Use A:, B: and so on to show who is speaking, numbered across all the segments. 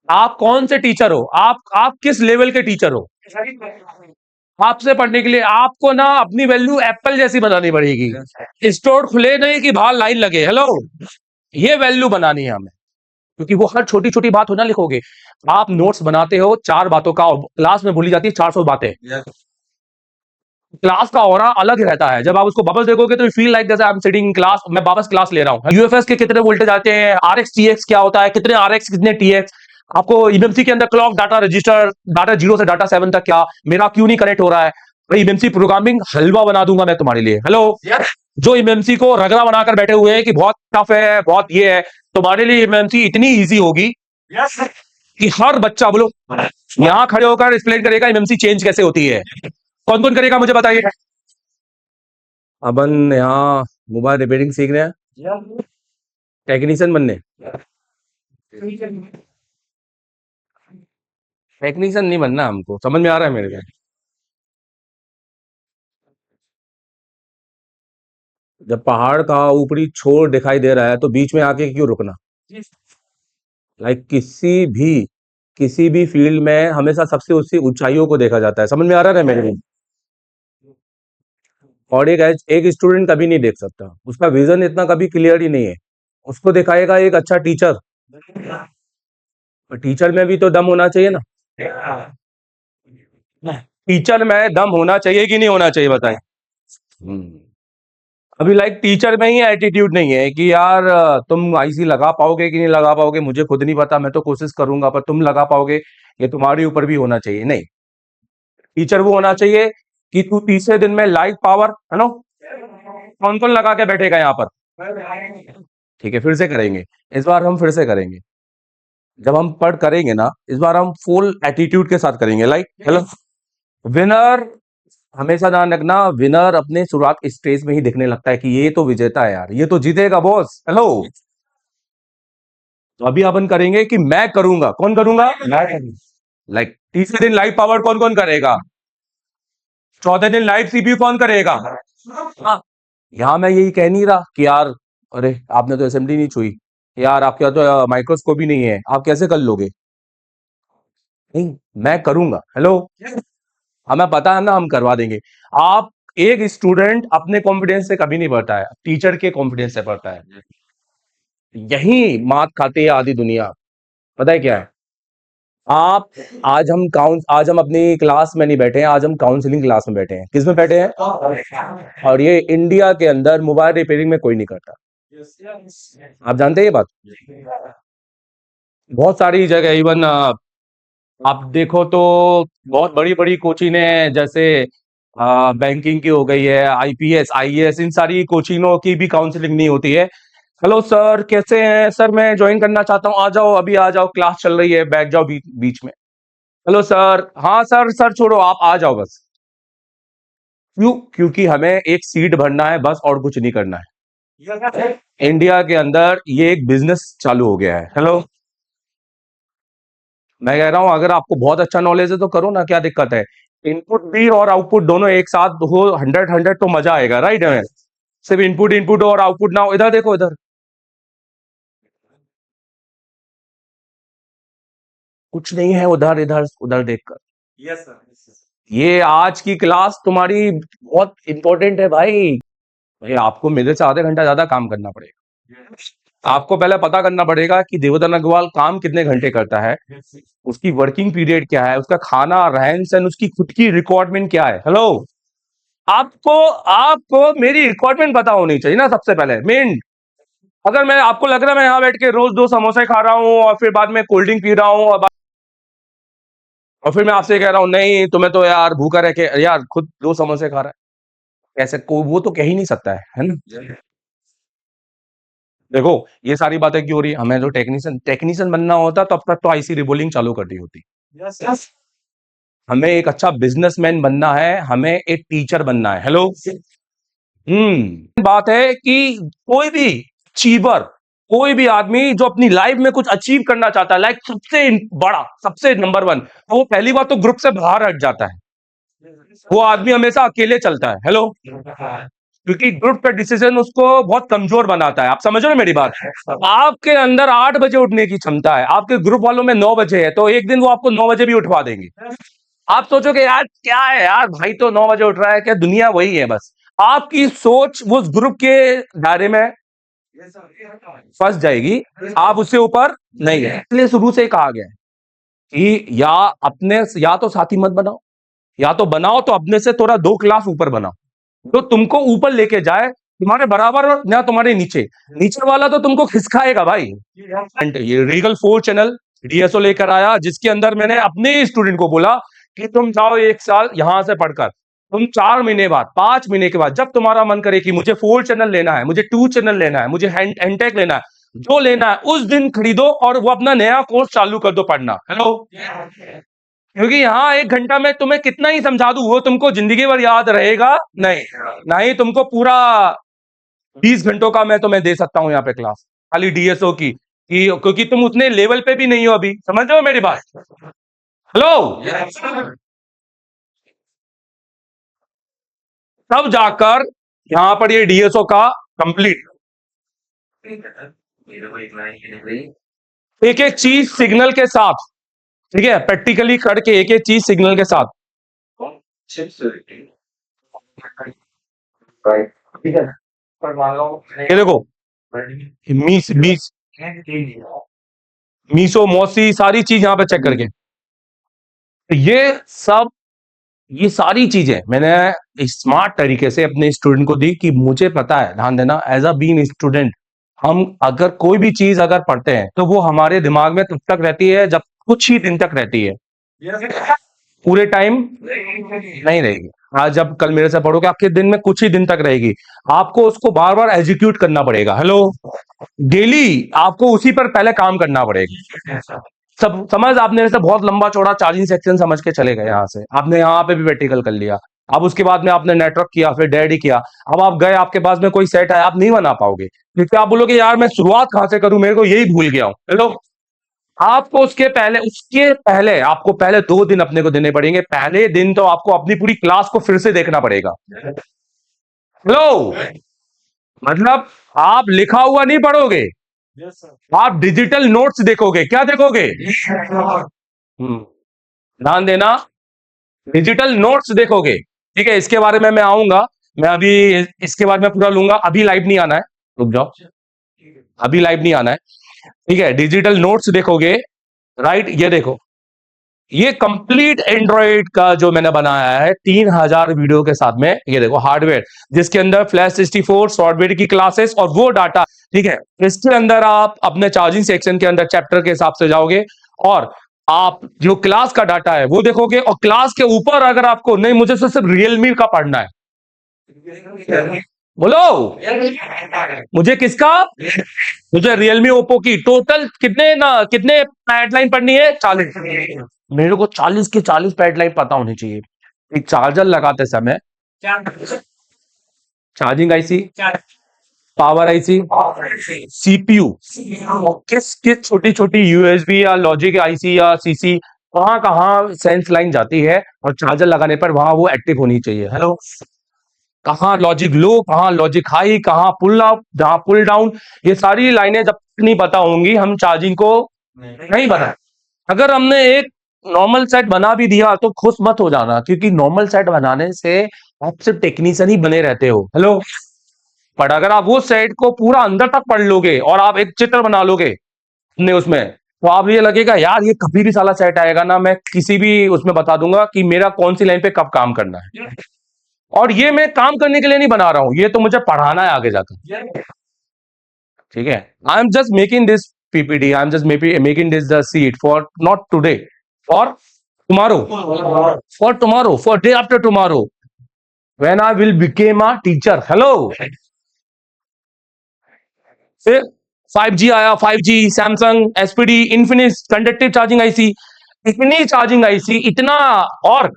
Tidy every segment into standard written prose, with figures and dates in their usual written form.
A: आप कौन से टीचर हो, आप किस लेवल के टीचर हो। आपसे पढ़ने के लिए आपको ना अपनी वैल्यू एप्पल जैसी बनानी पड़ेगी, स्टोर खुले नहीं कि बाहर लाइन लगे। हेलो, ये वैल्यू बनानी है हमें, क्योंकि वो हर छोटी छोटी बात हो ना लिखोगे। आप नोट्स बनाते हो 4 बातों का, क्लास में बोली जाती है 400 बातें। क्लास का ऑरा अलग रहता है, जब आप उसको वापस देखोगे तो फील लाइक जैसे I am sitting in class, मैं वापस क्लास ले रहा हूँ। यूएफएस के कितने वोल्टेज आते हैं, आरएक्स टीएक्स क्या होता है, कितने आरएक्स कितने टीएक्स। आपको ईएमसी के अंदर क्लॉक डाटा रजिस्टर, डाटा 0 से डाटा 7 तक क्या, मेरा क्यों नहीं कनेक्ट हो रहा है भाई। ईएमसी प्रोग्रामिंग हलवा बना दूंगा मैं तुम्हारे लिए। हेलो, जो ईएमसी को रगड़ा बनाकर बैठे हुए हैं कि बहुत टफ है, बहुत ये है, तुम्हारे लिए ईएमसी इतनी इजी होगी कि हर बच्चा बोलो यहां खड़े होकर एक्सप्लेन करेगा ईएमसी चेंज कैसे होती है। कौन कौन करेगा मुझे बताइए। अपन यहाँ मोबाइल रिपेयरिंग सीख रहे हैं, टेक्नीशियन बनने। टेक्नीशियन नहीं बनना हमको, समझ में आ रहा है मेरे को। जब पहाड़ का ऊपरी छोर दिखाई दे रहा है तो बीच में आके क्यों रुकना। लाइक किसी भी फील्ड में हमेशा सबसे उसकी ऊंचाइयों को देखा जाता है, समझ में आ रहा है मेरे को। और एक स्टूडेंट कभी नहीं देख सकता, उसका विजन इतना कभी क्लियर ही नहीं है। उसको दिखाएगा एक अच्छा टीचर, टीचर में भी तो दम होना चाहिए ना। टीचर में दम होना चाहिए कि नहीं होना चाहिए बताएं। हम्म। अभी लाइक टीचर में ही एटीट्यूड नहीं है कि यार तुम आईसी लगा पाओगे कि नहीं लगा पाओगे मुझे खुद नहीं पता, मैं तो कोशिश करूंगा, पर तुम लगा पाओगे ये तुम्हारे ऊपर भी होना चाहिए। नहीं, टीचर वो होना चाहिए कि तू तीसरे दिन में लाइव पावर है ना, कौन कौन लगा के बैठेगा यहाँ पर। ठीक है, फिर से करेंगे, इस बार हम फिर से करेंगे। जब हम पढ़ करेंगे ना इस बार हम फुल एटीट्यूड के साथ करेंगे। लाइक हेलो, विनर हमेशा ध्यान रखना, विनर अपने शुरुआत स्टेज में ही दिखने लगता है कि ये तो विजेता है यार, ये तो जीतेगा बॉस। हेलो, तो अभी अपन करेंगे कि मैं करूंगा, कौन करूंगा, लाइक तीसरे दिन लाइव पावर कौन कौन करेगा, चौथे दिन लाइव सीपीयू कौन करेगा। हाँ, यहाँ मैं यही कह नहीं रहा कि यार अरे आपने तो असेंबली नहीं छुई, यार आपके यहाँ तो माइक्रोस्कोप ही नहीं है, आप कैसे कर लोगे। नहीं, मैं करूंगा। हेलो, हमें पता है ना, हम करवा देंगे। आप एक स्टूडेंट अपने कॉन्फिडेंस से कभी नहीं बढ़ता है, टीचर के कॉन्फिडेंस से बढ़ता है। यही मात खाती है आधी दुनिया। पता है क्या है, आप आज हम अपनी क्लास में नहीं बैठे हैं, आज हम काउंसलिंग क्लास में बैठे हैं। किस में बैठे हैं, और ये इंडिया के अंदर मोबाइल रिपेयरिंग में कोई नहीं करता। आप जानते हैं ये बात। बहुत सारी जगह इवन आप देखो तो बहुत बड़ी बड़ी कोचिंगें जैसे बैंकिंग की हो गई है, आईपीएस आईएएस, इन सारी कोचिंगों की भी काउंसलिंग नहीं होती है। हेलो सर कैसे हैं सर, मैं ज्वाइन करना चाहता हूँ, आ जाओ अभी आ जाओ, क्लास चल रही है, बैठ जाओ बीच में। हेलो सर, हाँ सर, सर छोड़ो आप आ जाओ बस। क्यों, क्योंकि हमें एक सीट भरना है बस, और कुछ नहीं करना है। इंडिया के अंदर ये एक बिजनेस चालू हो गया है। हेलो, मैं कह रहा हूं अगर आपको बहुत अच्छा नॉलेज है तो करो ना, क्या दिक्कत है। इनपुट भी और आउटपुट दोनों एक साथ हो, 100-100 तो मजा आएगा, राइट है। सिर्फ इनपुट इनपुट और आउटपुट ना हो। इधर देखो इधर, कुछ नहीं है उधर, इधर उधर देखकर। यस सर, ये आज की क्लास तुम्हारी बहुत इंपॉर्टेंट है भाई। भाई आपको मेरे से आधे घंटा ज्यादा काम करना पड़ेगा। आपको पहले पता करना पड़ेगा कि देवदत्त अग्रवाल काम कितने घंटे करता है, उसकी वर्किंग पीरियड क्या है, उसका खाना रहन सहन, उसकी खुद की रिक्वायरमेंट क्या है। हेलो, आपको आपको मेरी रिक्वायरमेंट पता होनी चाहिए ना सबसे पहले मेन। अगर मैं आपको लग रहा है मैं यहाँ बैठ के रोज 2 समोसे खा रहा हूँ और फिर बाद में कोल्ड ड्रिंक पी रहा हूँ और फिर मैं आपसे कह रहा हूँ नहीं तुम्हें तो यार भूखा रह के, यार खुद 2 समोसे खा रहा है, ऐसे को वो तो कह ही नहीं सकता है ना। देखो ये सारी बातें क्यों हो रही है, हमें जो टेक्नीशियन टेक्नीशियन बनना होता तब तक तो आईसी रिबोलिंग चालू कर दी होती। यस, हमें एक अच्छा बिजनेसमैन बनना है, हमें एक टीचर बनना है। हेलो, बात है कि कोई भी अचीवर, कोई भी आदमी जो अपनी लाइफ में कुछ अचीव करना चाहता है, लाइक सबसे बड़ा, सबसे नंबर 1, तो वो पहली बात तो ग्रुप से बाहर हट जाता है। वो आदमी हमेशा अकेले चलता है। हेलो, क्योंकि ग्रुप का डिसीजन उसको बहुत कमजोर बनाता है। आप समझ रहे हो मेरी बात? आपके अंदर 8 बजे उठने की क्षमता है, आपके ग्रुप वालों में 9 बजे है, तो एक दिन वो आपको 9 बजे भी उठवा देंगे। आप सोचोगे यार क्या है यार, भाई तो 9 बजे उठ रहा है, क्या दुनिया वही है बस। आपकी सोच वो उस ग्रुप के दायरे में फंस जाएगी, आप उससे ऊपर नहीं है। इसलिए शुरू से ही कहा गया है कि या तो साथी मत बनाओ, या तो बनाओ तो अपने से थोड़ा 2 क्लास ऊपर बनाओ, तो तुमको ऊपर लेके जाए, तुम्हारे बराबर ना तुम्हारे नीचे। नीचे वाला तो तुमको खिसकाएगा भाई। एंड ये रीगल 4 चैनल डीएसओ लेकर आया, जिसके अंदर मैंने अपने स्टूडेंट को बोला कि तुम जाओ 1 साल यहां से पढ़कर, तुम 4 महीने बाद 5 महीने के बाद जब तुम्हारा मन करे कि मुझे 4 चैनल लेना है, मुझे 2 चैनल लेना है, मुझे एनटेक लेना है, जो लेना है उस दिन खरीदो और वो अपना नया कोर्स चालू कर दो पढ़ना। हेलो, क्योंकि यहाँ 1 घंटा में तुम्हें कितना ही समझा दूं, वो तुमको जिंदगी भर याद रहेगा नहीं। नहीं, तुमको पूरा 20 घंटों का मैं तुम्हें दे सकता हूं यहाँ पे क्लास, खाली डीएसओ की, क्योंकि तुम उतने लेवल पे भी नहीं हो अभी। समझ रहे हो मेरी बात? हेलो, तब जाकर यहाँ पर ये डीएसओ का कंप्लीट, एक एक चीज सिग्नल के साथ, ठीक है, प्रैक्टिकली करके एक एक चीज सिग्नल के साथ। ठीक है, ये देखो, मीस मीस मीसो मौसी सारी चीज यहाँ पे चेक करके, तो ये सारी चीजें मैंने स्मार्ट तरीके से अपने स्टूडेंट को दी कि मुझे पता है, ध्यान देना, एज अ बीन स्टूडेंट, हम अगर कोई भी चीज अगर पढ़ते हैं तो वो हमारे दिमाग में तब तक रहती है जब कुछ ही दिन तक रहती है, पूरे टाइम नहीं रहेगी। आज जब कल मेरे से पढ़ोगे आपके दिन में कुछ ही दिन तक रहेगी, आपको उसको बार बार एग्जीक्यूट करना पड़ेगा। हेलो, डेली आपको उसी पर पहले काम करना पड़ेगा। सब समझ, आपने वैसे बहुत लंबा चौड़ा चार्जिंग सेक्शन समझ के चले गए, यहाँ से आपने यहाँ पे भी प्रैक्टिकल कर लिया, अब उसके बाद में आपने नेटवर्क किया, फिर डैडी किया, अब आप गए, आपके पास में कोई सेट है, आप नहीं बना पाओगे, क्योंकि आप बोलोगे यार मैं शुरुआत कहां से करूं, मेरे को यही भूल गया हूं। हेलो, आपको उसके पहले आपको पहले 2 दिन अपने को देने पड़ेंगे। पहले दिन तो आपको अपनी पूरी क्लास को फिर से देखना पड़ेगा। हेलो, मतलब आप लिखा हुआ नहीं पढ़ोगे, आप डिजिटल नोट्स देखोगे। क्या देखोगे? ध्यान देना, डिजिटल नोट्स देखोगे। ठीक है, इसके बारे में मैं आऊंगा, मैं अभी इसके बारे में पूरा लूंगा, अभी लाइव नहीं आना है, रुक जाओ, अभी लाइव नहीं आना है। ठीक है, डिजिटल नोट्स देखोगे, राइट, ये देखो, ये कंप्लीट एंड्रॉइड का जो मैंने बनाया है 3000 वीडियो के साथ में, ये देखो हार्डवेयर, जिसके अंदर फ्लैश 64 सॉफ्टवेयर की क्लासेस और वो डाटा। ठीक है, इसके अंदर आप अपने चार्जिंग सेक्शन के अंदर चैप्टर के हिसाब से जाओगे और आप जो क्लास का डाटा है वो देखोगे, और क्लास के ऊपर अगर आपको नहीं, मुझे तो सिर्फ रियलमी का पढ़ना है, बोलो मुझे किसका, मुझे रियलमी ओप्पो की। टोटल कितने पैडलाइन पढ़नी है? 40। मेरे को 40 के 40 पैडलाइन पता होनी चाहिए। एक चार्जर लगाते समय, charging IC, power IC, CPU, किस किस छोटी छोटी यूएसबी या लॉजिक आईसी या सीसी, कहां कहां सेंस लाइन जाती है, और चार्जर लगाने पर वहां वो एक्टिव होनी चाहिए। हेलो, कहाँ लॉजिक लो, कहाँ लॉजिक हाई, कहाँ पुल अप, जहां पुल डाउन, ये सारी लाइनें जब तक नहीं पता होंगी हम चार्जिंग को नहीं बना। अगर हमने एक नॉर्मल सेट बना भी दिया तो खुश मत हो जाना, क्योंकि नॉर्मल सेट बनाने से आप सिर्फ टेक्नीशियन ही बने रहते हो। हेलो, पर अगर आप वो सेट को पूरा अंदर तक पढ़ लोगे और आप एक चित्र बना लोगे अपने उसमें, तो आप ये लगेगा यार ये कभी भी साला सेट आएगा ना, मैं किसी भी उसमें बता दूंगा कि मेरा कौन सी लाइन पे कब काम करना है। और ये मैं काम करने के लिए नहीं बना रहा हूं, ये तो मुझे पढ़ाना है आगे जाकर। ठीक है, I am just making this PPT, I am just making this the seat for not today, for tomorrow, for day after tomorrow, when I will became a teacher. Hello, फिर 5G आया, 5G, Samsung, SPD, Infinix conductive charging IC, इतनी charging IC, इतना, और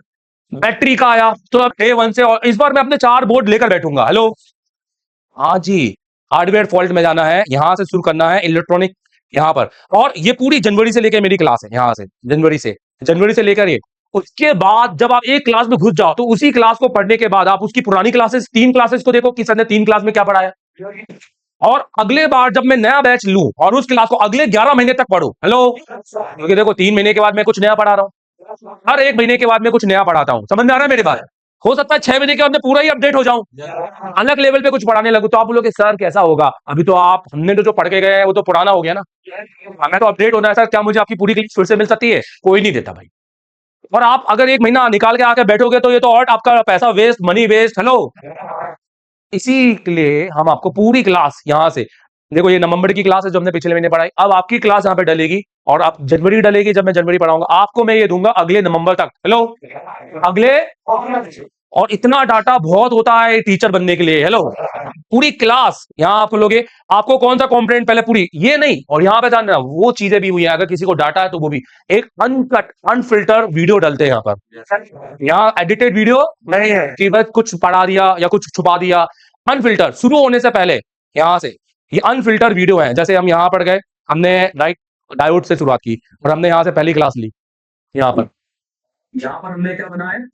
A: battery का आया। तो अब A1 से, और इस बार मैं अपने 4 बोर्ड लेकर बैठूंगा। हेलो, हाँ जी, हार्डवेयर फॉल्ट में जाना है, यहां से शुरू करना है इलेक्ट्रॉनिक, यहां पर। और ये पूरी जनवरी से लेकर मेरी क्लास है, यहां से जनवरी से लेकर ये, उसके बाद जब आप एक क्लास में घुस जाओ तो उसी क्लास को पढ़ने के बाद आप उसकी पुरानी क्लासेस 3 क्लासेस को देखो कि सर ने 3 क्लास में क्या पढ़ाया, और अगले बार जब मैं नया बैच लूं और उस क्लास को अगले 11 महीने तक पढ़ू, हेलो, क्योंकि देखो 3 महीने के बाद मैं कुछ नया पढ़ा रहा हूं, हर 1 महीने के बाद मैं कुछ नया पढ़ाता हूं, समझ में आ रहा है मेरी बात। हो सकता है 6 महीने के बाद मैं पूरा ही अपडेट हो जाऊं, अलग लेवल पे कुछ पढ़ाने लगू, तो आप बोलोगे सर कैसा होगा, अभी तो आप हमने तो जो पढ़ के गए हैं वो तो पुराना हो गया ना, हमें तो अपडेट होना है सर, क्या मुझे आपकी पूरी क्लास फिर से मिल सकती है, कोई नहीं देता भाई। और आप अगर 1 महीना निकाल के आके बैठोगे तो ये तो और आपका पैसा वेस्ट, मनी वेस्ट, हेलो। इसी के लिए हम आपको पूरी क्लास यहां से, देखो ये नवंबर की क्लास है जो हमने पिछले महीने पढ़ाई, अब आपकी क्लास यहाँ पे डलेगी और आप जनवरी डलेगी, जब मैं जनवरी पढ़ाऊंगा आपको मैं ये दूंगा अगले नवंबर तक, हेलो, अगले। और इतना डाटा बहुत होता है टीचर बनने के लिए, हेलो, पूरी क्लास यहाँ आप लोगे, आपको कौन सा कॉम्पोनेंट पहले पूरी ये नहीं, और यहाँ पे जानना वो चीजें भी हुई है, अगर किसी को डाटा है तो वो भी एक अनकट अनफिल्टर वीडियो डलते हैं यहाँ पर, यहाँ एडिटेड वीडियो नहीं है कि बस कुछ पढ़ा दिया या कुछ छुपा दिया, अनफिल्टर शुरू होने से पहले यहाँ से ये अनफिल्टर वीडियो है, जैसे हम यहाँ पर गए, हमने राइट डायोड से शुरुआत की और हमने यहाँ से पहली क्लास ली, यहाँ पर हमने क्या बनाया,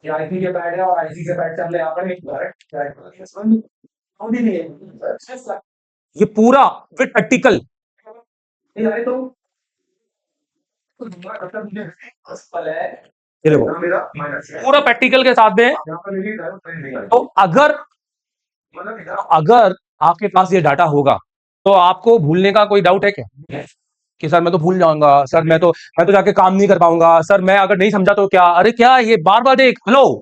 A: आईसी के पैड है और आईसी के पैड से हमने यहाँ पर ये पूरा विद प्रैक्टिकल, तो ये देखो पूरा प्रैक्टिकल के साथ में। तो अगर अगर आपके पास ये डाटा होगा तो आपको भूलने का कोई डाउट है क्या, कि सर मैं तो भूल जाऊंगा, सर मैं तो जाके काम नहीं कर पाऊंगा, सर मैं अगर नहीं समझा तो क्या, अरे क्या ये बार बार देख, हेलो,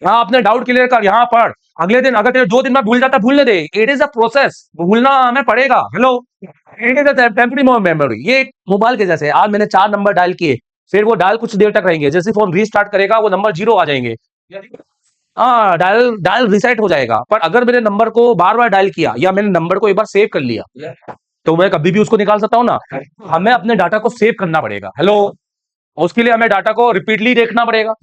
A: यहाँ अपने डाउट क्लियर कर, यहाँ पढ़, अगले दिन अगर तेरे 2 दिन में भूल जाता भूलने दे, इट इज अ प्रोसेस, भूलना हमें पड़ेगा, hello, it is a temporary memory, ये मोबाइल के जैसे, आज मैंने 4 नंबर डायल किए, फिर वो डायल कुछ देर तक रहेंगे, जैसे फोन रीस्टार्ट करेगा वो नंबर 0 आ जाएंगे, हाँ डायल डायल रिसेट हो जाएगा, पर अगर मेरे नंबर को बार बार डायल किया या मैंने नंबर को एक बार सेव कर लिया तो मैं कभी भी उसको निकाल सकता हूँ ना, हमें अपने डाटा को सेव करना पड़ेगा, हेलो, उसके लिए हमें डाटा को रिपीटली देखना पड़ेगा,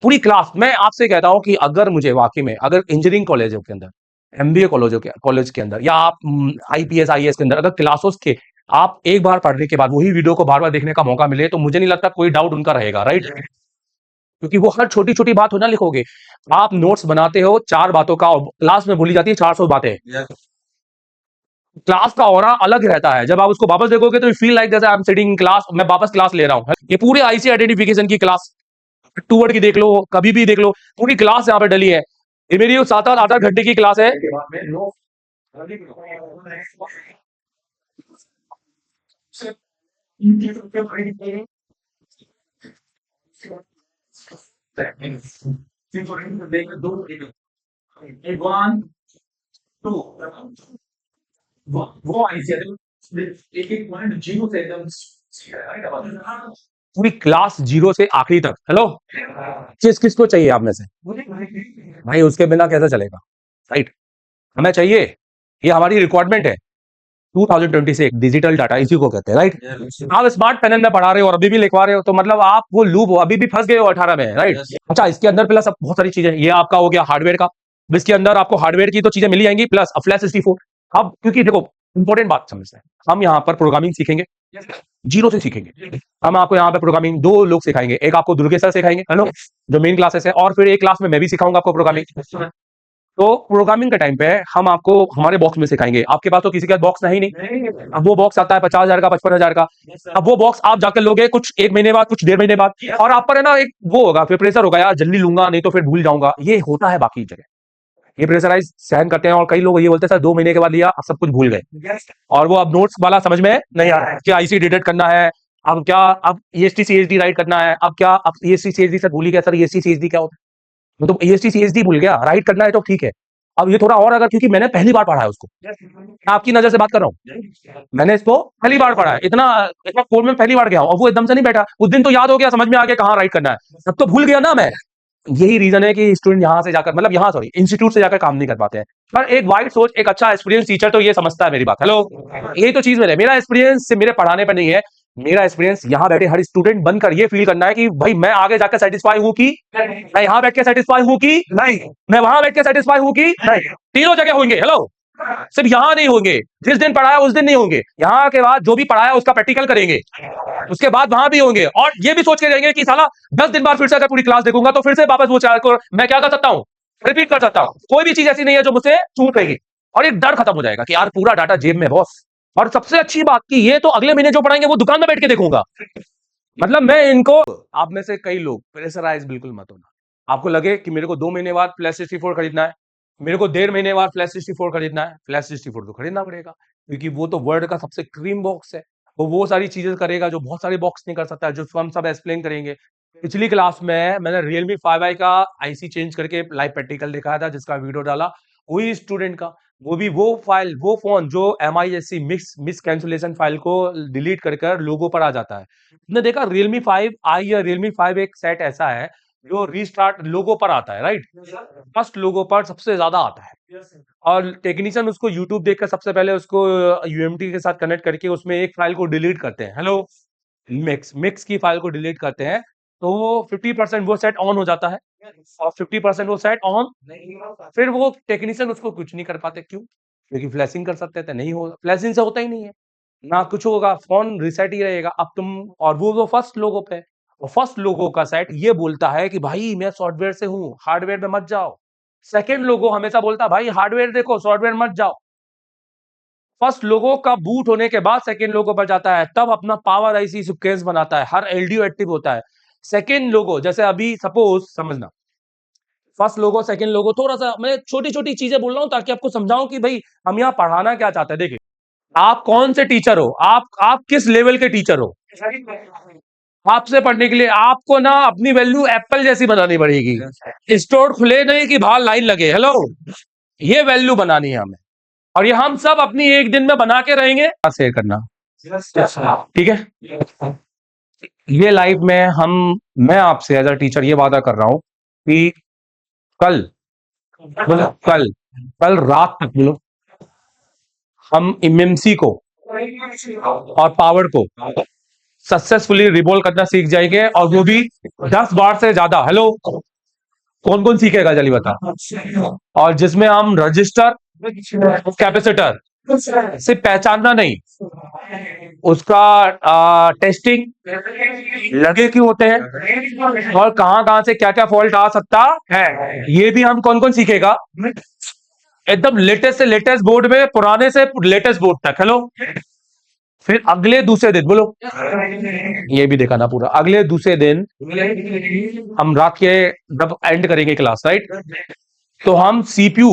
A: पूरी क्लास। मैं आपसे कहता हूं कि अगर मुझे वाकई में अगर इंजीनियरिंग कॉलेजों के अंदर, एमबीए कॉलेज के अंदर या आप आईपीएस आईएएस के अंदर अगर क्लासों के आप एक बार पढ़ने के बाद वही वीडियो को बार बार देखने का मौका मिले तो मुझे नहीं लगता कोई डाउट उनका रहेगा, राइट, क्योंकि वो हर छोटी छोटी बात हो ना लिखोगे, आप नोट्स बनाते हो 4 बातों का, क्लास में भूली जाती है 400 बातें, क्लास का ऑरा अलग रहता है, जब आप उसको वापस देखोगे तो फील लाइक जैसे I am sitting in class, मैं वापस क्लास ले रहा हूं, ये पूरे आईसी आइडेंटिफिकेशन की क्लास, 2 वर्ड की देख लो, कभी भी देख लो, पूरी क्लास यहाँ पे डली है, ये मेरी 7-8 घंटे की क्लास है। वो एक एक पॉइंट 0 से एकदम पूरी क्लास 0 से आखिरी तक, हेलो, किसको चाहिए आप में से, भाई उसके बिना कैसे चलेगा, राइट, हमें चाहिए, ये हमारी रिक्वायरमेंट है 2020 से, डिजिटल डाटा इसी को कहते हैं, राइट, आप स्मार्ट पैनल में पढ़ा रहे हो और अभी भी लिखवा रहे हो तो मतलब आप वो लूप हो, अभी भी फंस गए हो 18 में, राइट। अच्छा इसके अंदर प्लस अब बहुत सारी चीजें, ये आपका हो गया हार्डवेयर का, इसके अंदर आपको हार्डवेयर की तो चीजें मिली जाएंगी प्लस फ्लैश 64, अब क्योंकि देखो इंपॉर्टेंट बात समझते हैं, हम यहाँ पर प्रोग्रामिंग सीखेंगे 0 से सीखेंगे, हम आपको यहाँ पे प्रोग्रामिंग 2 लोग सिखाएंगे, एक आपको दुर्गे सर सिखाएंगे, हेलो, जो मेन क्लासेस है, और फिर एक क्लास में मैं भी सिखाऊंगा आपको प्रोग्रामिंग। तो प्रोग्रामिंग के टाइम पे हम आपको हमारे बॉक्स में सिखाएंगे, आपके पास तो किसी का बॉक्स नहीं नहीं, अब वो बॉक्स आता है 50,000 का 55,000 का, अब वो बॉक्स आप जाकर लोगे कुछ 1 महीने बाद कुछ 1.5 महीने बाद, और आप पर है ना एक वो होगा फिर प्रेशर होगा, यार जल्दी लूंगा नहीं तो फिर भूल जाऊंगा, ये होता है बाकी जगह, ये प्रेशराइज सहन करते हैं, और कई लोग ये बोलते हैं सर 2 महीने के बाद लिया अब सब कुछ भूल गए, और वो अब नोट्स वाला समझ में नहीं आ रहा है, क्या आईसी डिटेक्ट करना है, अब क्या अब ईएसटी सीएसडी राइट करना है, अब क्या अब ईएसटी सीएसडी सर भूल ही गया, सर ईएसटी सीएसडी क्या होता है, तो ईएसटी सीएसडी भूल गया, राइट करना है तो ठीक है, अब ये थोड़ा और अगर क्योंकि मैंने पहली बार पढ़ा है उसको, मैं आपकी नजर से बात कर रहा हूँ, मैंने इसको पहली बार पढ़ा है, इतना इतना कोड में पहली बार गया हूं, और वो एकदम से नहीं बैठा, उस दिन तो याद हो गया, समझ में आ गया कहाँ राइट करना है, सब तो भूल गया ना मैं, यही रीजन है कि स्टूडेंट यहाँ से जाकर मतलब यहाँ सॉरी इंस्टीट्यूट से जाकर काम नहीं कर पाते हैं, पर एक वाइड सोच एक अच्छा एक्सपीरियंस टीचर तो ये समझता है मेरी बात, हेलो, यही तो चीज मेरा एक्सपीरियंस से मेरे पढ़ाने पर नहीं है, मेरा एक्सपीरियंस यहाँ बैठे हर स्टूडेंट बनकर ये फील करना है कि भाई मैं आगे जाकर सेटिस्फाई हूँ कि मैं यहाँ बैठ के सेटिस्फाई हूँ कि नहीं, मैं वहां बैठ के सेटिस्फाई हूँ कि नहीं, तीनों जगह होंगे, हेलो, सिर्फ यहां नहीं होंगे, जिस दिन पढ़ाया उस दिन नहीं होंगे, यहां के बाद जो भी पढ़ाया उसका प्रैक्टिकल करेंगे, उसके बाद वहां भी होंगे, और ये भी सोच के रहेंगे कि साला 10 दिन बाद फिर से अगर पूरी क्लास देखूंगा तो फिर से वापस वो चार को मैं क्या कर सकता हूं, रिपीट कर सकता हूं। कोई भी चीज ऐसी नहीं है जो मुझसे छूट रहेगी, और एक डर खत्म हो जाएगा कि यार पूरा डाटा जेब में बॉस। और सबसे अच्छी बात की ये तो अगले महीने जो पढ़ाएंगे वो दुकान में बैठ के देखूंगा। मतलब मैं इनको, आप में से कई लोग प्रेशराइज बिल्कुल मत होना। आपको लगे कि मेरे को 2 महीने बाद फ्लैश 64 खरीदना है, मेरे को 1.5 महीने बाद फ्लैश 64 खरीदना है, फ्लैश 64 तो खरीदना पड़ेगा, क्योंकि वो तो वर्ड का सबसे क्रीम बॉक्स है। वो सारी चीजें करेगा जो बहुत सारे बॉक्स नहीं कर सकता, जो हम सब एक्सप्लेन करेंगे। पिछली क्लास में मैंने Realme 5i का आईसी चेंज करके लाइव प्रैक्टिकल दिखाया था, जिसका वीडियो डाला वही स्टूडेंट का। वो भी वो फाइल, वो फोन जो MISC मिस कैंसुलेशन फाइल को डिलीट कर लोगो पर आ जाता है। तुमने देखा Realme 5i या Realme 5 एक सेट ऐसा है जो रीस्टार्ट लोगो पर आता है, राइट? फर्स्ट लोगो पर सबसे ज्यादा आता है, और टेक्नीशियन उसको यूट्यूब देखकर सबसे पहले उसको यूएमटी के साथ कनेक्ट करके उसमें एक फाइल को डिलीट करते हैं, हेलो, मिक्स की फाइल को डिलीट करते हैं, तो वो 50% वो सेट ऑन हो जाता है, और 50% वो सेट ऑन, फिर वो टेक्नीशियन उसको कुछ नहीं कर पाते, क्यों? क्योंकि फ्लैशिंग कर सकते थे, नहीं होगा, फ्लैशिंग से होता ही नहीं है, ना कुछ होगा, फोन रिसेट ही रहेगा। अब तुम, और वो फर्स्ट लोगो पे, फर्स्ट लोगो का सेट ये बोलता है कि भाई मैं सॉफ्टवेयर से हूं, हार्डवेयर में मत जाओ। सेकंड लोगो हमेशा बोलता है भाई हार्डवेयर देखो, सॉफ्टवेयर मत जाओ। फर्स्ट लोगो का बूट होने के बाद सेकंड लोगो पर जाता है, तब अपना पावर आईसी सीक्वेंस बनाता है, हर एलडीओ एक्टिव होता है। सेकंड लोगो, जैसे अभी सपोज समझना, फर्स्ट लोगो सेकंड लोगो, थोड़ा सा मैं छोटी छोटी चीजें बोल रहा हूं ताकि आपको समझाऊं कि भाई हम यहाँ पढ़ाना क्या चाहते हैं। देखिए, आप कौन से टीचर हो, आप किस लेवल के टीचर हो, आपसे पढ़ने के लिए आपको ना अपनी वैल्यू एप्पल जैसी बनानी पड़ेगी, स्टोर खुले नहीं कि बाहर लाइन लगे, हेलो, ये वैल्यू बनानी है हमें, और ये हम सब अपनी एक दिन में बना के रहेंगे, शेयर करना, ठीक है? ये लाइफ में हम, मैं आपसे एज अ टीचर ये वादा कर रहा हूं कि कल, बोलो कल, कल रात तक बोलो, हम एमएमसी को और पावर को सक्सेसफुली रिबोल करना सीख जाएंगे, और वो भी 10 बार से ज्यादा, हेलो, कौन कौन सीखेगा जल्दी बता? और जिसमें हम रजिस्टर, कैपेसिटर से पहचानना नहीं, उसका टेस्टिंग लगे क्यों होते हैं, और कहां कहां से क्या क्या फॉल्ट आ सकता है, ये भी हम कौन कौन सीखेगा, एकदम लेटेस्ट से लेटेस्ट बोर्ड में, पुराने से लेटेस्ट बोर्ड तक, हेलो। फिर अगले दूसरे दिन बोलो, ये भी देखा ना पूरा, अगले दूसरे दिन हम रात के जब एंड करेंगे क्लास, राइट, तो हम सीपीयू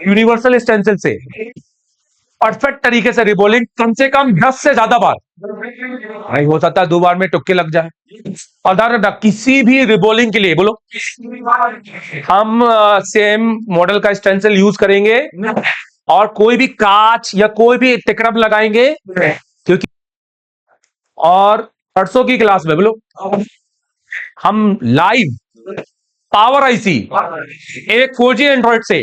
A: यूनिवर्सल स्टेंसिल से परफेक्ट तरीके से रिबोलिंग कम से कम 10 से ज्यादा बार, नहीं हो सकता 2 बार में टुक्के लग जाए, और ध्यान रखना किसी भी रिबोलिंग के लिए बोलो, हम सेम मॉडल का स्टेंसिल यूज करेंगे, और कोई भी कांच या कोई भी टिकरप लगाएंगे, क्योंकि, और परसों की क्लास में बोलो हम लाइव पावर आईसी एक 4G एंड्रॉइड से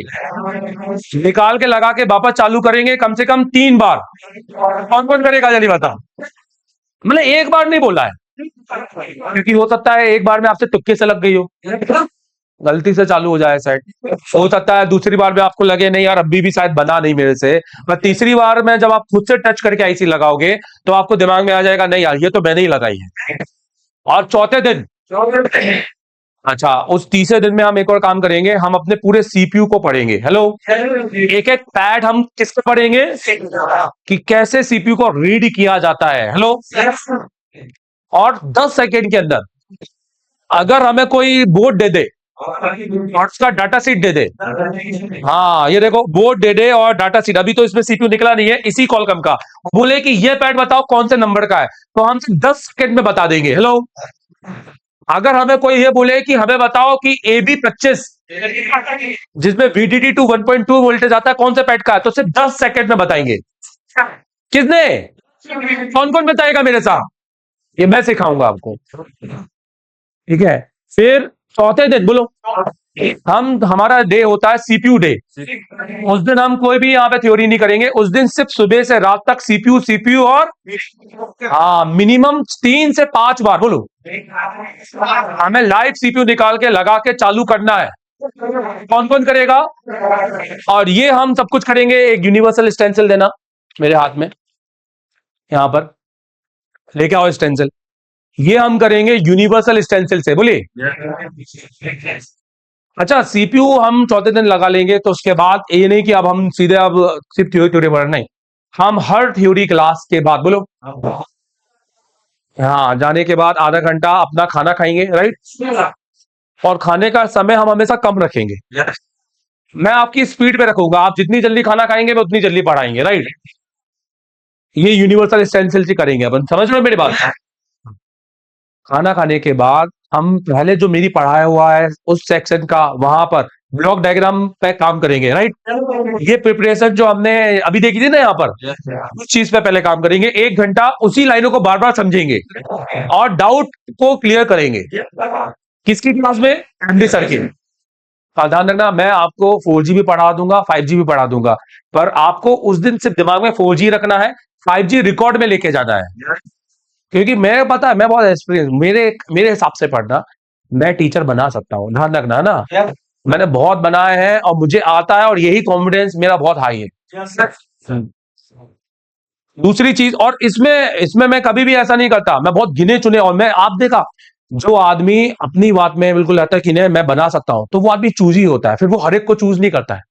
A: निकाल के लगा के वापस चालू करेंगे कम से कम 3 बार। कौन कौन करेगा जल्दी बता? मतलब एक बार नहीं बोला है, क्योंकि हो सकता है एक बार में आपसे तुक्के से लग गई हो, गलती से चालू हो जाए सेट, हो सकता है दूसरी बार में आपको लगे नहीं यार अभी भी शायद बना नहीं मेरे से, पर तीसरी बार में जब आप खुद से टच करके आईसी लगाओगे तो आपको दिमाग में आ जाएगा नहीं यार ये तो मैंने ही लगाई है। और चौथे दिन, अच्छा, उस तीसरे दिन में हम एक और काम करेंगे, हम अपने पूरे सीपीयू को पढ़ेंगे, हेलो, एक एक पैड हम किसको पढ़ेंगे कि कैसे सीपीयू को रीड किया जाता है, हेलो। और 10 सेकेंड के अंदर अगर हमें कोई बोर्ड दे दे और उसका डाटा सीट दे दे, हाँ ये देखो बोर्ड दे दे और डाटा सीट, अभी तो इसमें सीपीयू निकला नहीं है इसी कॉलकम का, बोले कि ये पैड बताओ कौन से नंबर का है, तो हम 10 सेकेंड में बता देंगे, हेलो। अगर हमें कोई ये बोले कि हमें बताओ कि AB25 जिसमें VDD2 1.2 वोल्टेज आता है कौन से पैड का है, तो सिर्फ 10 सेकेंड में बताएंगे। किसने, कौन कौन बताएगा मेरे साथ, ये मैं सिखाऊंगा आपको, ठीक है। फिर चौथे दिन बोलो, हमारा डे होता है सीपीयू डे, उस दिन हम कोई भी यहाँ पे थ्योरी नहीं करेंगे, उस दिन सिर्फ सुबह से रात तक सीपीयू सीपीयू, और हाँ मिनिमम 3 से 5 बार बोलो हमें लाइव सीपीयू निकाल के लगा के चालू करना है, कौन कौन करेगा? और ये हम सब कुछ करेंगे। एक यूनिवर्सल स्टेंसिल देना मेरे हाथ में, यहां पर लेके आओ स्टेंसिल। ये हम करेंगे यूनिवर्सल स्टेंसिल से, बोलिए। अच्छा, सीपीयू हम चौथे दिन लगा लेंगे, तो उसके बाद ये नहीं कि अब हम सीधे अब सिर्फ थ्योरी थ्योरी पढ़, नहीं, हम हर थ्योरी क्लास के बाद, बोलो, हाँ, जाने के बाद आधा घंटा अपना खाना खाएंगे, राइट। और खाने का समय हम हमेशा कम रखेंगे। मैं आपकी स्पीड पे रखूंगा, आप जितनी जल्दी खाना खाएंगे मैं उतनी जल्दी पढ़ाएंगे, राइट। ये यूनिवर्सल स्टेंसिल से करेंगे अपन, समझ रहे हो मेरी बात? खाना खाने के बाद हम पहले जो मेरी पढ़ाया हुआ है उस सेक्शन का वहां पर ब्लॉक डायग्राम पे काम करेंगे, राइट। ये प्रिपरेशन जो हमने अभी देखी थी ना यहाँ पर, उस चीज पे पहले काम करेंगे। 1 घंटा उसी लाइनों को बार बार समझेंगे और डाउट को क्लियर करेंगे। किसकी क्लास में? एमडी सर की। ध्यान रखना, मैं आपको 4G भी पढ़ा दूंगा, 5G भी पढ़ा दूंगा, पर आपको उस दिन सिर्फ दिमाग में 4G रखना है, 5G रिकॉर्ड में लेके जाना है। क्योंकि मैं, पता है, मैं बहुत एक्सपीरियंस, मेरे मेरे हिसाब से पढ़ना, मैं टीचर बना सकता हूँ, ध्यान रखना ना। मैंने बहुत बनाए हैं और मुझे आता है, और यही कॉन्फिडेंस मेरा बहुत हाई है। हम्म। दूसरी चीज, और इसमें इसमें मैं कभी भी ऐसा नहीं करता, मैं बहुत गिने चुने, और मैं, आप देखा, जो आदमी अपनी बात में बिल्कुल रहता है कि नहीं मैं बना सकता हूं, तो वो आदमी चूज ही होता है, फिर वो हर एक को चूज नहीं करता है।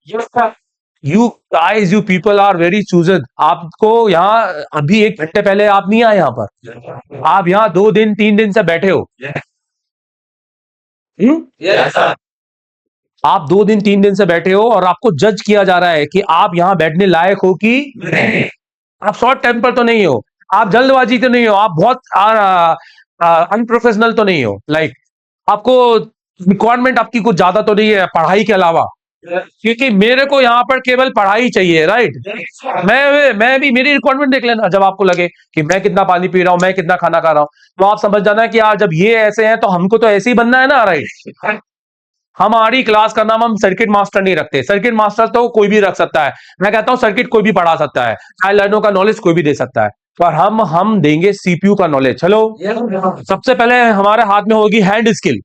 A: You guys, you people are very chosen. आपको यहाँ अभी 1 घंटे पहले आप नहीं आए यहाँ पर, आप यहाँ 2 दिन 3 दिन से बैठे हो। आप 2 दिन 3 दिन से बैठे हो और आपको जज किया जा रहा है कि आप यहाँ बैठने लायक हो कि नहीं। आप शॉर्ट टेम्पर तो नहीं हो, आप जल्दबाजी तो नहीं हो, आप बहुत अनप्रोफेशनल तो नहीं हो, लाइक आपको रिक्वायरमेंट आपकी कुछ ज्यादा तो नहीं है पढ़ाई के अलावा, क्योंकि मेरे को यहाँ पर केवल पढ़ाई चाहिए, राइट। मैं भी, मेरी रिक्वायरमेंट देख लेना, जब आपको लगे कि मैं कितना पानी पी रहा हूँ, मैं कितना खाना खा रहा हूँ, तो आप समझ जाना कि यार जब ये ऐसे हैं तो हमको तो ऐसे ही बनना है ना, राइट। हमारी क्लास का नाम हम सर्किट मास्टर नहीं रखते। सर्किट मास्टर तो कोई भी रख सकता है, मैं कहता हूं सर्किट कोई भी पढ़ा सकता है, हाई लाइनों का नॉलेज कोई भी दे सकता है, पर हम देंगे सीपीयू का नॉलेज। चलो, सबसे पहले हमारे हाथ में होगी हैंड स्किल।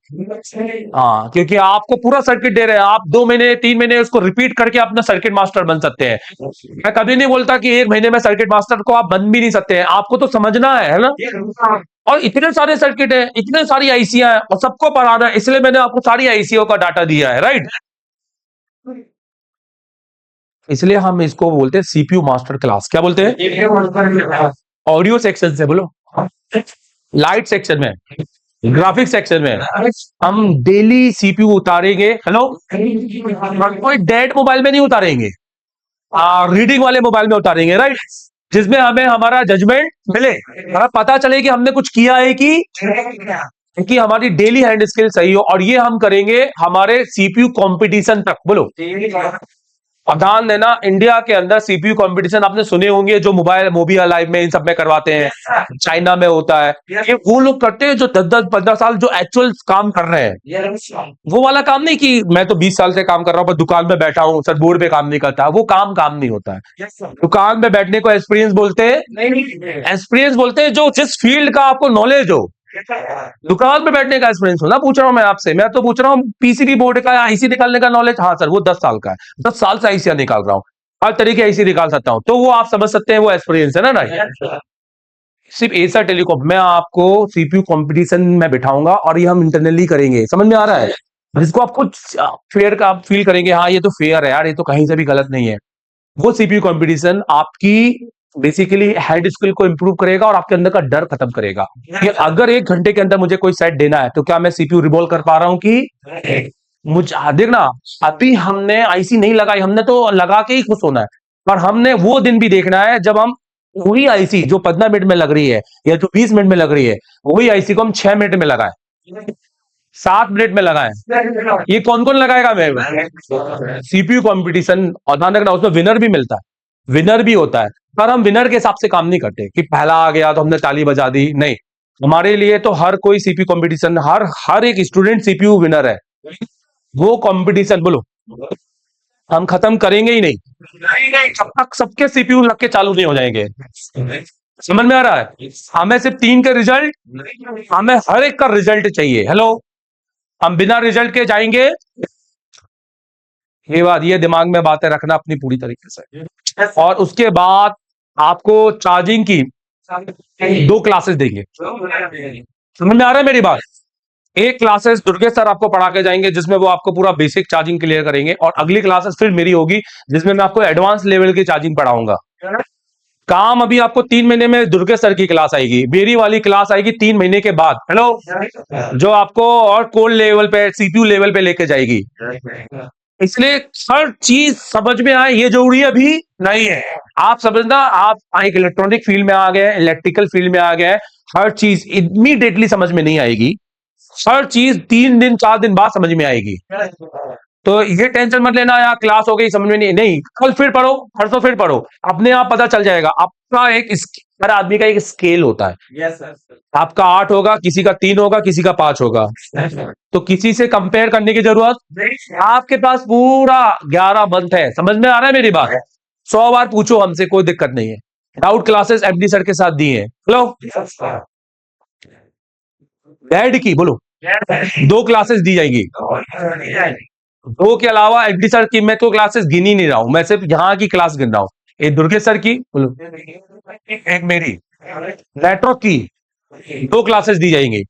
A: हाँ, क्योंकि आपको पूरा सर्किट दे रहे हैं, आप 2 महीने 3 महीने उसको रिपीट करके अपना सर्किट मास्टर बन सकते हैं। मैं कभी नहीं बोलता कि 1 महीने में सर्किट मास्टर को आप बन भी नहीं सकते हैं, आपको तो समझना है ना। और इतने सारे सर्किट है, इतने सारी आईसीआं हैं, और सबको पढ़ाना है, इसलिए मैंने आपको सारी आईसीओ का डाटा दिया है, राइट। इसलिए हम इसको बोलते हैं सीपीयू मास्टर क्लास। क्या बोलते हैं? ऑडियो सेक्शन से बोलो, लाइट सेक्शन में, ग्राफिक सेक्शन में हम डेली सीपीयू उतारेंगे। हेलो, कोई डेड मोबाइल में नहीं उतारेंगे, रीडिंग वाले मोबाइल में उतारेंगे, राइट, जिसमें हमें हमारा जजमेंट मिले, हमें पता चले कि हमने कुछ किया है कि हमारी डेली हैंड स्किल सही हो। और ये हम करेंगे हमारे सीपीयू कंपटीशन तक, बोलो। और ध्यान देना, इंडिया के अंदर सीपीयू कंपटीशन आपने सुने होंगे, जो मोबाइल मोबिया लाइव में इन सब में करवाते हैं, चाइना में होता है। ये वो लोग करते हैं जो 10-10 15 साल जो एक्चुअल काम कर रहे हैं, वो वाला काम नहीं कि मैं तो 20 साल से काम कर रहा हूं पर दुकान में बैठा हूं, सर बोर्ड पे काम नहीं करता, वो काम नहीं होता है। दुकान में बैठने को एक्सपीरियंस बोलते हैं, एक्सपीरियंस बोलते हैं जो जिस फील्ड का आपको नॉलेज हो। दुकान पे बैठने का एक्सपीरियंस हो ना पूछ रहा हूं मैं आपसे, मैं तो पूछ रहा हूँ पीसीबी बोर्ड का आईसी निकालने का नॉलेज। हाँ सर, वो 10 साल का है, 10 साल से आईसी निकाल रहा हूँ, हर तरीके आईसी निकाल सकता हूँ, तो वो आप समझ सकते हैं, वो एक्सपीरियंस है ना, राइट। सिर्फ एसर टेलीकॉम मैं आपको सीपीयू कंपटीशन में बिठाऊंगा और ये हम इंटरनली करेंगे, समझ में आ रहा है? जिसको आप कुछ फेयर का आप फील करेंगे, हाँ ये तो फेयर है यार, ये तो कहीं से भी गलत नहीं है, वो सीपीयू कंपटीशन आपकी बेसिकली हेड स्किल को इंप्रूव करेगा और आपके अंदर का डर खत्म करेगा कि अगर 1 घंटे के अंदर मुझे कोई सेट देना है तो क्या मैं सीपीयू रिवॉल्व कर पा रहा हूं कि मुझे देखना। अभी हमने आईसी नहीं लगाई, हमने तो लगा के ही खुश होना है, पर हमने वो दिन भी देखना है जब हम वही आईसी जो 15 मिनट में लग रही है या जो 20 मिनट में लग रही है, वही आईसी को हम 6 मिनट में लगाए, 7 मिनट में लगाए। ये कौन कौन लगाएगा? मैं। सीपीयू कंपटीशन, और ध्यान रखना उसमें विनर भी मिलता है, विनर भी होता है, पर हम विनर के हिसाब से काम नहीं करते कि पहला आ गया तो हमने ताली बजा दी, नहीं। हमारे लिए तो हर कोई सीपीयू कंपटीशन, हर हर एक स्टूडेंट सीपीयू विनर है। वो कंपटीशन बोलो हम खत्म करेंगे ही नहीं, जब तक सबके सीपीयू लग के चालू नहीं हो जाएंगे। समझ में आ रहा है? हमें सिर्फ 3 के रिजल्ट, हमें हर एक का रिजल्ट चाहिए। हेलो, हम बिना रिजल्ट के जाएंगे ये बात, ये दिमाग में बातें रखना अपनी पूरी तरीके से। और उसके बाद आपको चार्जिंग की 2 क्लासेस देंगे। समझ में आ रहा है मेरी बात? एक क्लासेस दुर्गेश सर आपको पढ़ा के जाएंगे जिसमें वो आपको पूरा बेसिक चार्जिंग क्लियर करेंगे, और अगली क्लासेस फिर मेरी होगी जिसमें मैं आपको एडवांस लेवल की चार्जिंग पढ़ाऊंगा। काम अभी आपको 3 महीने में दुर्गेश सर की क्लास आएगी, मेरी वाली क्लास आएगी 3 महीने के बाद। हेलो, जो आपको और कोड लेवल पे, सीपीयू लेवल पे लेके जाएगी। इसलिए हर चीज समझ में आए ये जरूरी अभी नहीं है। आप समझना, आप एक इलेक्ट्रॉनिक फील्ड में आ गए, इलेक्ट्रिकल फील्ड में आ गए, हर चीज इमीडिएटली समझ में नहीं आएगी। हर चीज 3 दिन 4 दिन बाद समझ में आएगी। तो ये टेंशन मत लेना यार क्लास हो गई समझ में नहीं, कल फिर पढ़ो, परसों फिर पढ़ो, अपने आप पता चल जाएगा। आपका हर आदमी का एक स्केल होता है।
B: Yes sir.
A: आपका 8 होगा, किसी का 3 होगा, किसी का 5 होगा। तो किसी से कंपेयर करने की जरूरत, आपके पास पूरा 11 मंथ है। समझ में आ रहा है मेरी बात? 100 बार पूछो हमसे, कोई दिक्कत नहीं है। डाउट क्लासेस एमडी सर के साथ दी है। हेलो, डैड की बोलो 2 क्लासेस दी जाएंगी। 2 के अलावा एमडी सर की मैं तो क्लासेस गिन ही नहीं रहा हूं, मैं सिर्फ यहाँ की क्लास गिन रहा हूँ। एक दुर्गेश सर की बोलो, एक मेरी नेटवर्क की 2 क्लासेस दी जाएंगी।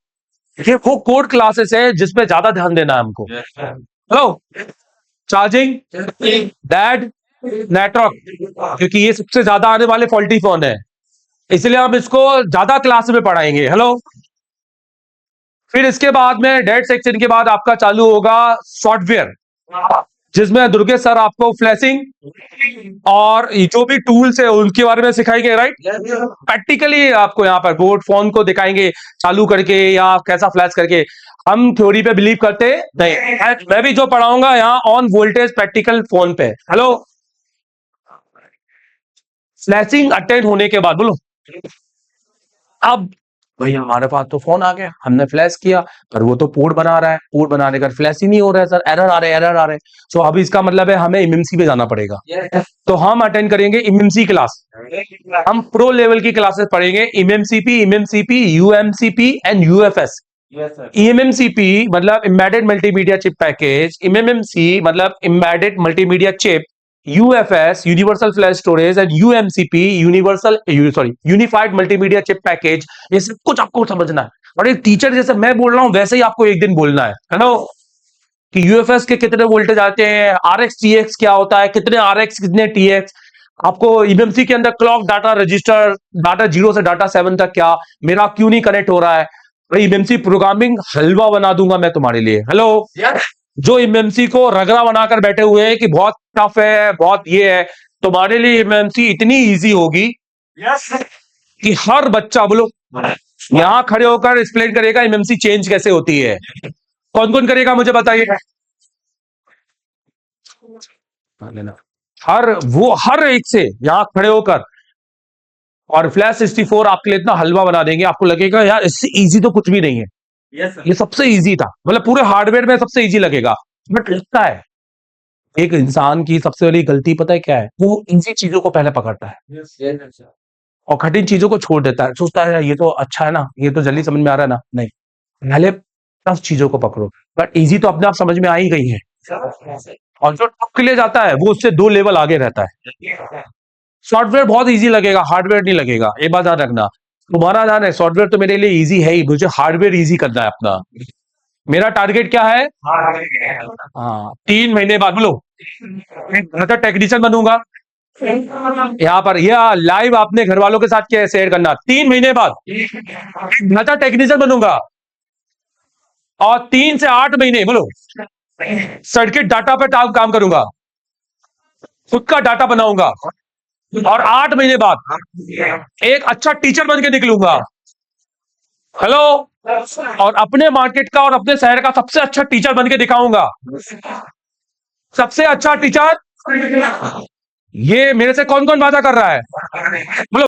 A: ये वो कोड क्लासेस है जिसपे ज्यादा ध्यान देना है हमको। हेलो, चार्जिंग, डैड, नेटवर्क, क्योंकि ये सबसे ज्यादा आने वाले फॉल्टी फोन है, इसलिए हम इसको ज्यादा क्लास में पढ़ाएंगे। हेलो, फिर इसके बाद में डेट सेक्शन के बाद आपका चालू होगा सॉफ्टवेयर, जिसमें दुर्गेश सर आपको फ्लैशिंग और जो भी टूल्स है उनके बारे में सिखाएंगे। राइट, प्रैक्टिकली आपको यहाँ पर बोर्ड फोन को दिखाएंगे चालू करके या कैसा फ्लैश करके। हम थ्योरी पे बिलीव करते नहीं। मैं भी जो पढ़ाऊंगा यहाँ ऑन वोल्टेज प्रैक्टिकल फोन पे। हेलो, फ्लैशिंग अटेंड होने के बाद बोलो, अब भाई हमारे पास तो फोन आ गया, हमने फ्लैश किया, पर वो तो पोर्ट बना रहा है, पोर्ट बनाने का फ्लैश ही नहीं हो रहा है सर, एरर आ रहे, एरर आ रहे। सो अब इसका मतलब है हमें एमएमसी पे जाना पड़ेगा। तो हम अटेंड करेंगे एमएमसी क्लास। हम प्रो लेवल की क्लासेस पढ़ेंगे, MMCP, MMCP, UMCP and UFS. MMCP मतलब embedded multimedia chip package, MMC मतलब embedded multimedia chip, UFS universal flash storage and UMCP universal unified multimedia chip package. ये सब कुछ आपको समझना है, और एक टीचर जैसे मैं बोल रहा हूं वैसे ही आपको एक दिन बोलना है ना, कि यूएफएस के कितने वोल्टेज आते हैं, आरएक्स टीएक्स क्या होता है, कितने आरएक्स कितने टीएक्स। आपको एमएमसी के अंदर क्लॉक डाटा रजिस्टर, डाटा 0 से डाटा 7 तक क्या, मेरा क्यों नहीं कनेक्ट हो रहा है। भाई एमएमसी प्रोग्रामिंग हलवा बना दूंगा मैं तुम्हारे लिए। हेलो, जो एमएमसी को रगड़ा बनाकर बैठे हुए हैं कि बहुत टफ है, बहुत ये है, तुम्हारे लिए एमएमसी इतनी इजी होगी कि हर बच्चा बोलो यहां खड़े होकर एक्सप्लेन करेगा एमएमसी चेंज कैसे होती है। कौन कौन करेगा मुझे बताइए? हर एक से यहां खड़े होकर, और फ्लैश 64 आपके लिए इतना हलवा बना देंगे, आपको लगेगा यार इससे इजी तो कुछ भी नहीं है। ये सबसे इजी था, मतलब पूरे हार्डवेयर में सबसे इजी लगेगा, बट लगता है एक इंसान की सबसे बड़ी गलती पता है क्या है, वो इजी चीजों को पहले पकड़ता है और कठिन चीजों को छोड़ देता है। सोचता है ये तो अच्छा है ना, ये तो जल्दी समझ में आ रहा है ना। नहीं, पहले टफ चीजों को पकड़ो, बट इजी तो अपने आप समझ में आ ही गई है। और जो टफ के लिए जाता है वो उससे 2 लेवल आगे रहता है। सॉफ्टवेयर बहुत इजी लगेगा, हार्डवेयर नहीं लगेगा, ये बात याद रखना। तुम्हारा ध्यान है, सॉफ्टवेयर तो मेरे लिए इजी है ही, मुझे हार्डवेयर इजी करना है अपना। मेरा टारगेट क्या है? हाँ, 3 महीने बाद बोलो मतलब टेक्नीशियन बनूंगा। यहाँ पर यह लाइव आपने घर वालों के साथ क्या शेयर करना, 3 महीने बाद बेहतर टेक्नीशियन बनूंगा, और 3 से 8 महीने बोलो सर्किट डाटा पे काम करूंगा, खुद का डाटा बनाऊंगा, और 8 महीने बाद एक अच्छा टीचर बन के निकलूंगा। हेलो, और अपने मार्केट का और अपने शहर का सबसे अच्छा टीचर बन के दिखाऊंगा। सबसे अच्छा टीचर, ये मेरे से कौन कौन वादा कर रहा है? बोलो।